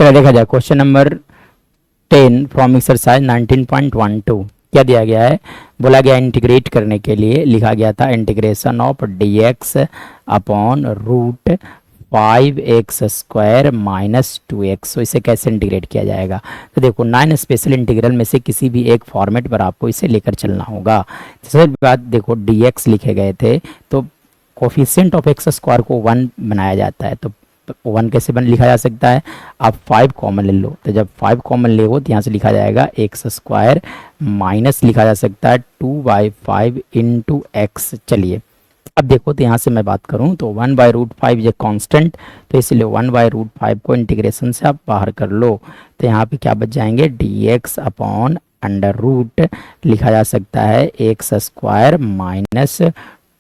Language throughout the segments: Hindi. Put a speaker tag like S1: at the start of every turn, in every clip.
S1: चलो देखा जाए क्वेश्चन नंबर 10 फ्रॉम एक्सरसाइज 19.12 क्या दिया गया है। बोला गया इंटीग्रेट करने के लिए लिखा गया था integration of dx upon root 5x² minus 2x। तो इसे कैसे इंटीग्रेट किया जाएगा। तो देखो 9 स्पेशल इंटीग्रल में से किसी भी एक फॉर्मेट पर आपको इसे लेकर चलना होगा। दूसरी बात देखो dx लिखे गए थे तो कोफिशिएंट ऑफ x² को 1 बनाया जाता है। तो 1 कैसे लिखा जा सकता है। आप 5 कॉमन ले लो तो जब 5 कॉमन ले तो यहाँ से लिखा जाएगा x² माइनस लिखा जा सकता है 2/5 इंटू एक्स। चलिए अब देखो तो यहाँ से मैं बात करूँ तो 1/√5 ये कांस्टेंट, तो इसलिए 1/√5 को इंटीग्रेशन से आप बाहर कर लो तो यहाँ पे क्या बच जाएंगे dx अपॉन अंडर रूट लिखा जा सकता है x² माइनस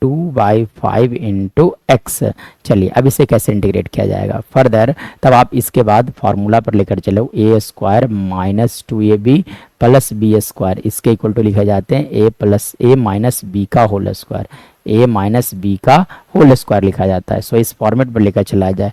S1: 2/5 इंटू एक्स। चलिए अब इसे कैसे इंटीग्रेट किया जाएगा फर्दर, तब आप इसके बाद फार्मूला पर लेकर चलो a² minus 2ab plus b²। इसके इक्वल टू लिखे जाते हैं a माइनस बी का whole square, a minus b का होल स्क्वायर लिखा जाता है। सो इस फॉर्मेट पर लेकर चला जाए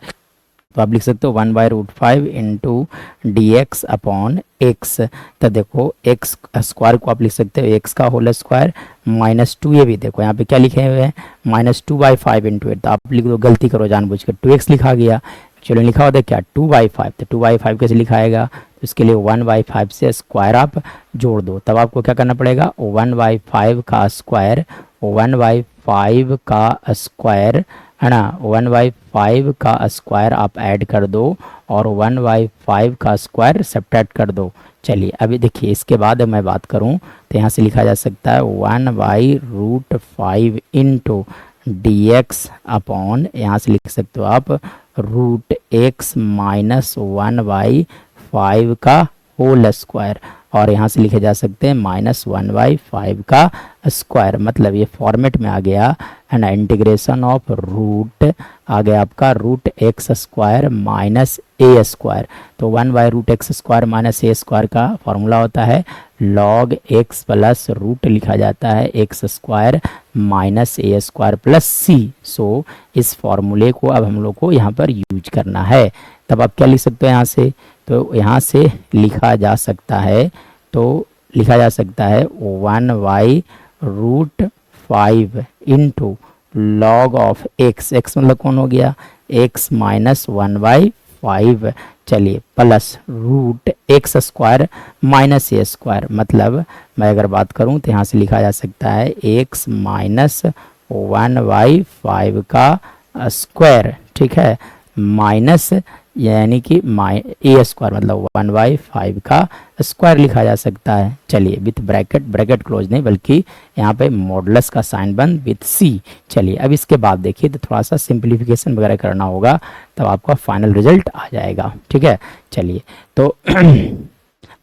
S1: तो आप लिख सकते हो 1/√5 इंटू dx अपॉन एक्स। तो देखो एक्स स्क्वायर को आप लिख सकते हो एक्स का होल स्क्वायर माइनस 2ab। देखो यहाँ पे क्या लिखे हुए हैं माइनस 2/5 इंटू 8। तो आप लिख दो, गलती करो जानबूझ कर 2x लिखा गया, चलो लिखा होता है क्या 2/5। तो 2/5 कैसे लिखाएगा तो इसके लिए 1/5 से स्क्वायर आप जोड़ दो। तब आपको क्या करना पड़ेगा 1/5 का स्क्वायर 1/5 का स्क्वायर है ना, 1/5 का स्क्वायर आप ऐड कर दो और 1/5 का स्क्वायर सब्ट्रैक्ट कर दो। चलिए अभी देखिए इसके बाद मैं बात करूं तो यहाँ से लिखा जा सकता है 1/√5 इंटू dx अपॉन यहाँ से लिख सकते हो आप √x माइनस 1/5 का होल स्क्वायर और यहाँ से लिखे जा सकते हैं माइनस 1/5 का स्क्वायर। मतलब ये फॉर्मेट में आ गया है ना, इंटीग्रेशन ऑफ रूट आ गया आपका √x² माइनस a²। तो 1/√x² माइनस a² का फॉर्मूला होता है log x प्लस रूट लिखा जाता है x² minus a² plus c। सो इस फॉर्मूले को अब हम लोग को यहाँ पर यूज करना है। तब आप क्या लिख सकते हो यहाँ से, तो यहाँ से लिखा जा सकता है 1/√5 into log of x। x मतलब कौन हो गया x माइनस 1/5। चलिए प्लस √x² माइनस a²। मतलब मैं अगर बात करूं तो यहाँ से लिखा जा सकता है x माइनस 1/5 का स्क्वायर, ठीक है, माइनस यानी कि a² मतलब 1/5 का स्क्वायर लिखा जा सकता है। चलिए विथ ब्रैकेट, ब्रैकेट क्लोज नहीं बल्कि यहाँ पे मॉडुलस का साइन बंद विथ c। चलिए अब इसके बाद देखिए तो थोड़ा सा सिंप्लीफिकेशन वगैरह करना होगा तब आपका फाइनल रिजल्ट आ जाएगा, ठीक है। चलिए तो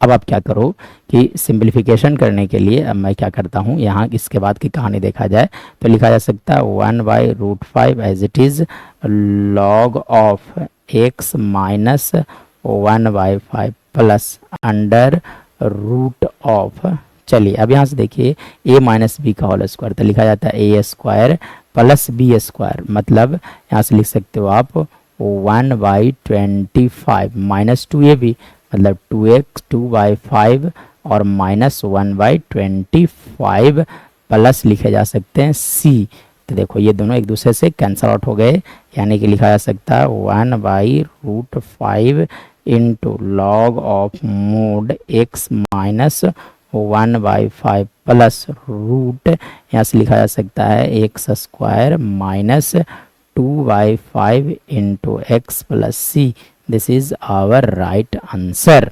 S1: अब आप क्या करो कि सिंप्लीफिकेशन करने के लिए अब मैं क्या करता हूँ, यहाँ इसके बाद की कहानी देखा जाए तो लिखा जा सकता है 1/√5 as it is log of x minus 1/5 plus under root of. चलिए अब यहाँ से देखिए a माइनस बी का होल स्क्वायर तो लिखा जाता है a² प्लस b²। मतलब यहाँ से लिख सकते हो आप 1/25 माइनस 2ab मतलब 2x 2/5 और माइनस 1/25 प्लस लिखे जा सकते हैं c। तो देखो ये दोनों एक दूसरे से कैंसल आउट हो गए, यानी कि लिखा जा सकता है 1/√5 into log of mod x minus 1/5 plus root यहाँ से लिखा जा सकता है x² minus 2/5 into x plus c। This is our right answer.